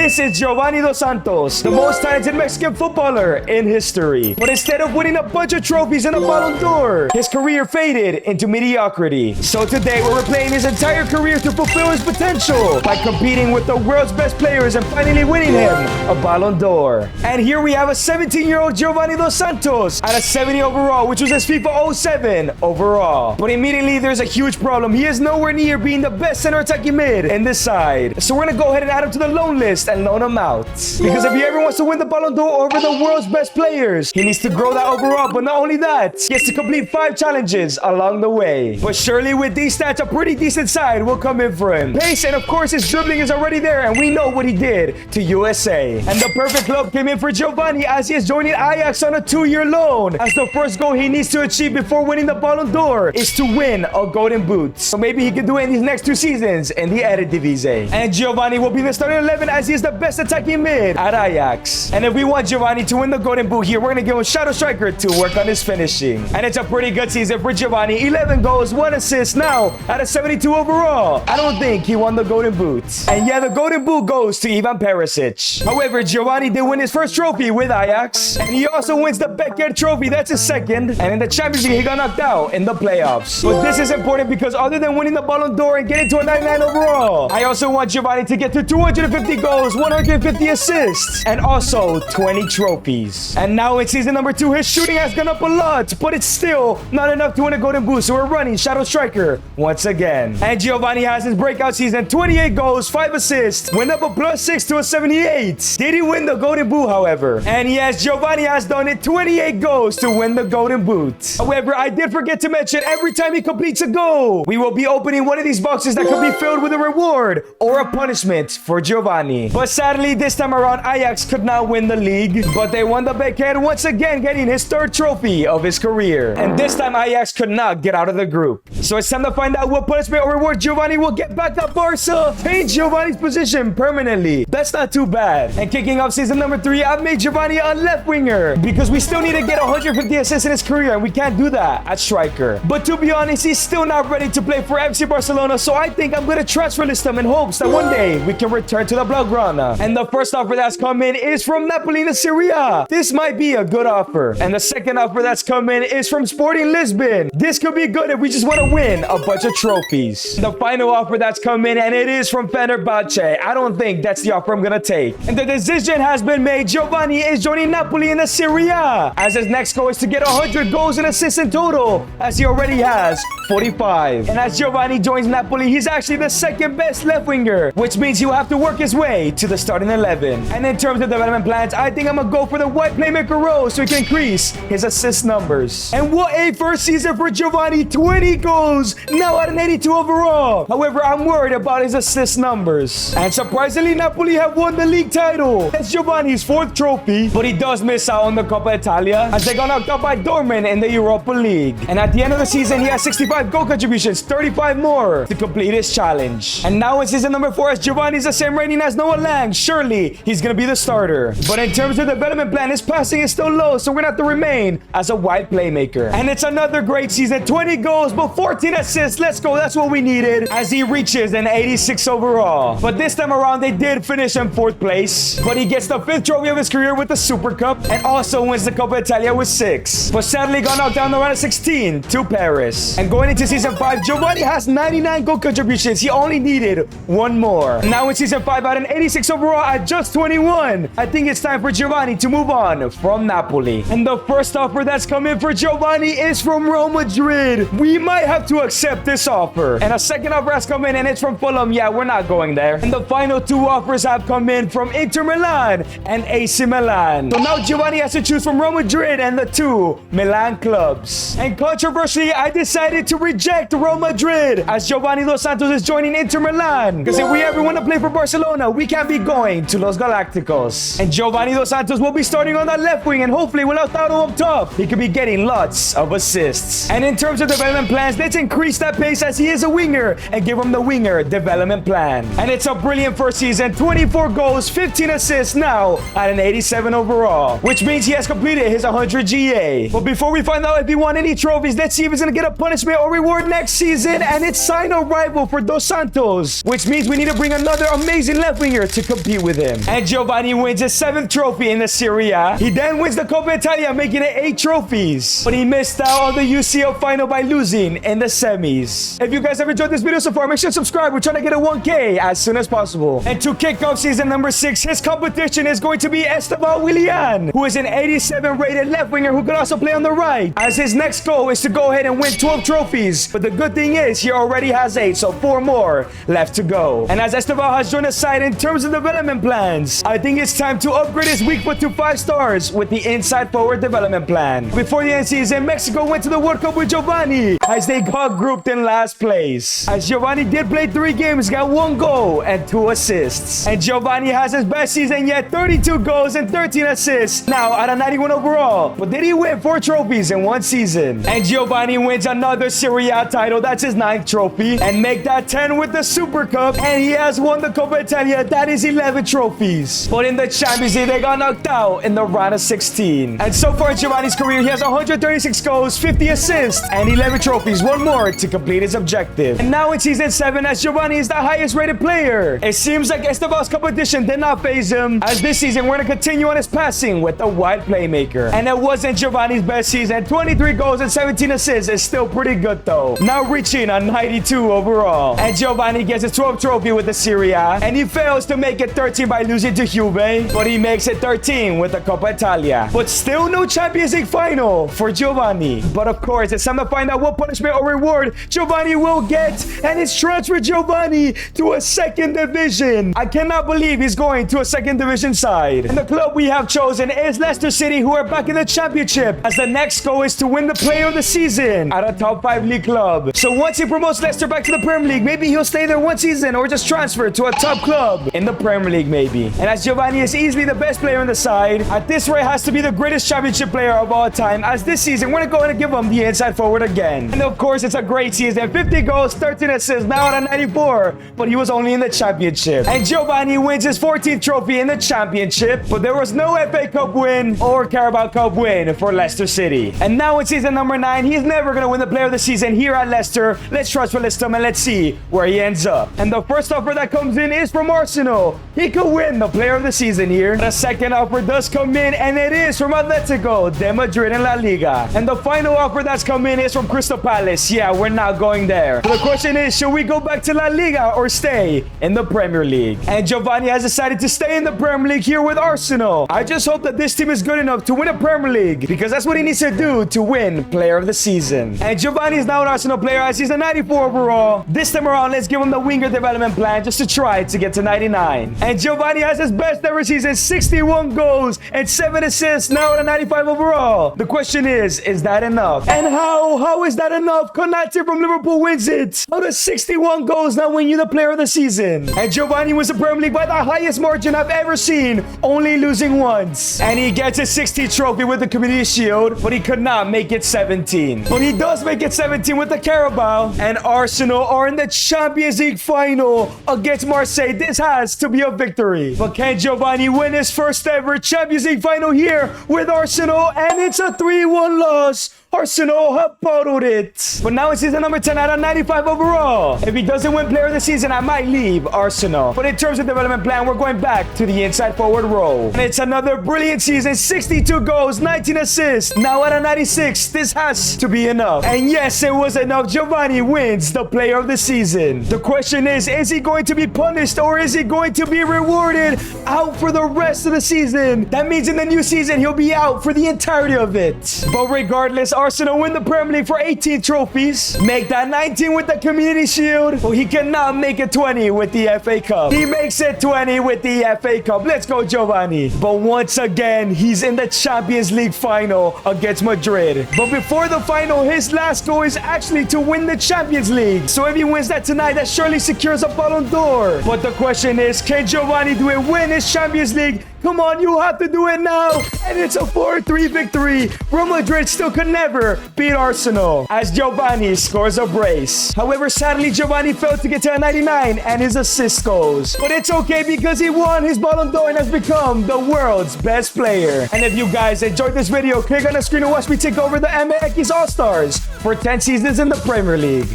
This is Giovani dos Santos, the most talented Mexican footballer in history. But instead of winning a bunch of trophies and a Ballon d'Or, his career faded into mediocrity. So today we're replaying his entire career to fulfill his potential by competing with the world's best players and finally winning him a Ballon d'Or. And here we have a 17-year-old Giovani dos Santos at a 70 overall, which was his FIFA 07 overall. But immediately there's a huge problem. He is nowhere near being the best center attacking mid in this side. So we're gonna go ahead and add him to the loan list and loan him out. Because if he ever wants to win the Ballon d'Or over the world's best players, he needs to grow that overall. But not only that, he has to complete 5 challenges along the way. But surely with these stats, a pretty decent side will come in for him. Pace and of course his dribbling is already there, and we know what he did to USA. And the perfect club came in for Giovani as he is joining Ajax on a 2-year loan. As the first goal he needs to achieve before winning the Ballon d'Or is to win a Golden Boot. So maybe he can do it in these next 2 seasons in the Eredivisie. And Giovani will be the starting 11 as he is the best attacking mid at Ajax. And if we want Giovani to win the Golden Boot here, we're going to give him Shadow Striker to work on his finishing. And it's a pretty good season for Giovani. 11 goals, 1 assist now at a 72 overall. I don't think he won the Golden Boot. And yeah, the Golden Boot goes to Ivan Perisic. However, Giovani did win his first trophy with Ajax. And he also wins the Becker trophy. That's his second. And in the Champions League, he got knocked out in the playoffs. But this is important because other than winning the Ballon d'Or and getting to a 99 overall, I also want Giovani to get to 250 goals, 150 assists, and also 20 trophies. And now in season number 2, his shooting has gone up a lot, but it's still not enough to win a Golden Boot. So we're running Shadow Striker once again. And Giovani has his breakout season, 28 goals, 5 assists, went up a +6 to a 78. Did he win the Golden Boot, however? And yes, Giovani has done it, 28 goals to win the Golden Boot. However, I did forget to mention, every time he completes a goal, we will be opening one of these boxes that could be filled with a reward or a punishment for Giovani. But sadly, this time around, Ajax could not win the league, but they won the Becker once again, getting his 3rd trophy of his career. And this time, Ajax could not get out of the group. So it's time to find out what punishment or reward Giovani will get back at Barca. Change Giovani's position permanently. That's not too bad. And kicking off season number 3, I've made Giovani a left winger because we still need to get 150 assists in his career, and we can't do that at striker. But to be honest, he's still not ready to play for FC Barcelona, so I think I'm going to transfer list him in hopes that one day we can return to the Blaugrana. And the first offer that's come in is from Napoli in Serie A. This might be a good offer. And the second offer that's come in is from Sporting Lisbon. This could be good if we just want to win a bunch of trophies. The final offer that's come in, and it is from Fenerbahce. I don't think that's the offer I'm going to take. And the decision has been made. Giovani is joining Napoli in the Serie A, as his next goal is to get 100 goals and assists in total, as he already has 45. And as Giovani joins Napoli, he's actually the 2nd best left winger, which means he'll have to work his way to the starting 11. And in terms of development plans, I think I'm gonna go for the white playmaker role so he can increase his assist numbers. And what a first season for Giovani, 20 goals, now at an 82 overall. However, I'm worried about his assist numbers. And surprisingly, Napoli have won the league title. That's Giovani's 4th trophy, but he does miss out on the Coppa Italia as they got knocked out by Dortmund in the Europa League. And at the end of the season, he has 65 goal contributions, 35 more to complete his challenge. And now in season number 4, as Giovani is the same rating as Noah Lang, surely he's gonna be the starter. But in terms of development plan, his passing is still low, so we're gonna have to remain as a wide playmaker. And it's another great season, 20 goals, but 14 assists. Let's go, that's what we needed, as he reaches an 86 overall. But this time around, they did finish in 4th place, but he gets the 5th trophy of his career with the Super Cup, and also wins the Coppa Italia with 6. But sadly got knocked down the round of 16 to Paris. And going into season 5, Giovani has 99 goal contributions. He only needed 1 more. Now in season 5, at an 86 overall at just 21, I think it's time for Giovani to move on from Napoli. And the first offer that's come in for Giovani is from Real Madrid. We might have to accept this offer. And a second offer has come in, and it's from Fulham. Yeah, we're not going there. And the final 2 offers have come in from Inter Milan and AC Milan. So now Giovani has to choose from Real Madrid and the 2 Milan clubs. And controversially, I decided to reject Real Madrid as Giovani dos Santos is joining Inter Milan. Because if we ever want to play for Barcelona, we can't be going to Los Galacticos. And Giovani dos Santos will be starting on that left wing, and hopefully with Lautaro up top, he could be getting lots of assists. And in terms of development plans, let's increase that pace as he is a winger and give him the winger development plan. And it's a brilliant first season, 24 goals, 15 assists now at an 87 overall, which means he has completed his 100 GA. But before we find out if he won any trophies, let's see if he's gonna get a punishment or reward next season. And it's sign arrival for Dos Santos, which means we need to bring another amazing left winger to compete with him. And Giovani wins his 7th trophy in the Serie A. He then wins the Coppa Italia, making it 8 trophies. But he missed out on the UCL final by losing in the semis. If you guys have enjoyed this video so far, make sure to subscribe. We're trying to get a 1K as soon as possible. And to kick off season number 6, his competition is going to be Esteban Willian, who is an 87 rated left winger who can also play on the right, as his next goal is to go ahead and win 12 trophies. But the good thing is he already has 8, so 4 more left to go. And as Esteban has joined the side in terms of development plans, I think it's time to upgrade his weak foot to 5 stars with the inside forward development plan. Before the end season, Mexico went to the World Cup with Giovani, as they got grouped in last place. As Giovani did play 3 games, got 1 goal and 2 assists. And Giovani has his best season yet, 32 goals and 13 assists, now out of 91 overall. But did he win 4 trophies in 1 season? And Giovani wins another Serie A title, that's his 9th trophy, and make that 10 with the Super Cup, and he has won the Coppa Italia, that is 11 trophies. But in the Champions League, they got knocked out in the round of 16. And so far in Giovani's career, he has 136 goals, 50 assists, and 11 trophies, 1 more to complete his objective. And now in season 7, as Giovani is the highest rated player, it seems like Esteban's competition did not faze him, as this season we're going to continue on his passing with a wide playmaker. And it wasn't Giovani's best season, 23 goals and 17 assists is still pretty good though, now reaching a 92 overall. And Giovani gets his 12th trophy with the Serie A, and he fails to make it 13 by losing to Juve, but he makes it 13 with the Coppa Italia. But still no Champions League final for Giovani. But of course, it's time to find out what punishment or reward Giovani will get, and it's transferred Giovani to a 2nd division. I cannot believe he's going to a 2nd division side. And the club we have chosen is Leicester City, who are back in the championship, as the next goal is to win the player of the season at a top 5 league club. So once he promotes Leicester back to the Premier League, maybe he'll stay there 1 season or just transfer to a top club in the Premier League maybe. And as Giovani is easily the best player on the side, at this rate has to be the greatest championship player of all time, as this season we're going to go ahead and give him the inside forward again. And of course, it's a great season, 50 goals, 13 assists, now at a 94, but he was only in the championship. And Giovani wins his 14th trophy in the championship, but there was no FA Cup win or Carabao Cup win for Leicester City. And now in season number 9, he's never going to win the player of the season here at Leicester. Let's transfer list him and let's see where he ends up. And the first offer that comes in is from Arsenal. He could win the player of the season here. The second offer does come in, and it is from Atletico de Madrid in La Liga. And the final offer that's come in is from Crystal Palace. Yeah, we're not going there. So the question is, should we go back to La Liga or stay in the Premier League? And Giovani has decided to stay in the Premier League here with Arsenal. I just hope that this team is good enough to win a Premier League, because that's what he needs to do to win player of the season. And Giovani is now an Arsenal player, as he's a 94 overall. This time around, let's give him the winger development plan just to try to get to 99. And Giovani has his best ever season, 61 goals and 7 assists, now at a 95 overall. The question is that enough? And how is that enough? Konate from Liverpool wins it. How does 61 goals now win you the player of the season? And Giovani wins the Premier League by the highest margin I've ever seen, only losing once. And he gets his 60th trophy with the Community Shield, but he could not make it 17. But he does make it 17 with the Carabao. And Arsenal are in the Champions League final against Marseille. This has to be a victory. But can Giovani win his first ever Champions League final here with Arsenal? And it's a 3-1 loss. Arsenal have bottled it. But now in season number 10 out of 95 overall. If he doesn't win player of the season, I might leave Arsenal. But in terms of development plan, we're going back to the inside forward role. And it's another brilliant season, 62 goals, 19 assists, now at a 96. This has to be enough. And yes, it was enough. Giovani wins the player of the season. The question is he going to be punished or is he going to be rewarded out for the rest of the season? That means in the new season, he'll be out for the entirety of it. But regardless, Arsenal win the Premier League for 18 trophies, make that 19 with the Community Shield, but he cannot make it 20 with the FA Cup. He makes it 20 with the FA Cup. Let's go, Giovani. But once again, he's in the Champions League final against Madrid. But before the final, his last goal is actually to win the Champions League. So if he wins that tonight, that surely secures a Ballon d'Or. But the question is, can Giovani do it, win his Champions League? Come on, you have to do it now. And it's a 4-3 victory. Real Madrid still could never beat Arsenal, as Giovani scores a brace. However, sadly, Giovani failed to get to a 99 and his assist goals. But it's okay because he won his Ballon d'Or and has become the world's best player. And if you guys enjoyed this video, click on the screen and watch me take over the MX All-Stars for 10 seasons in the Premier League.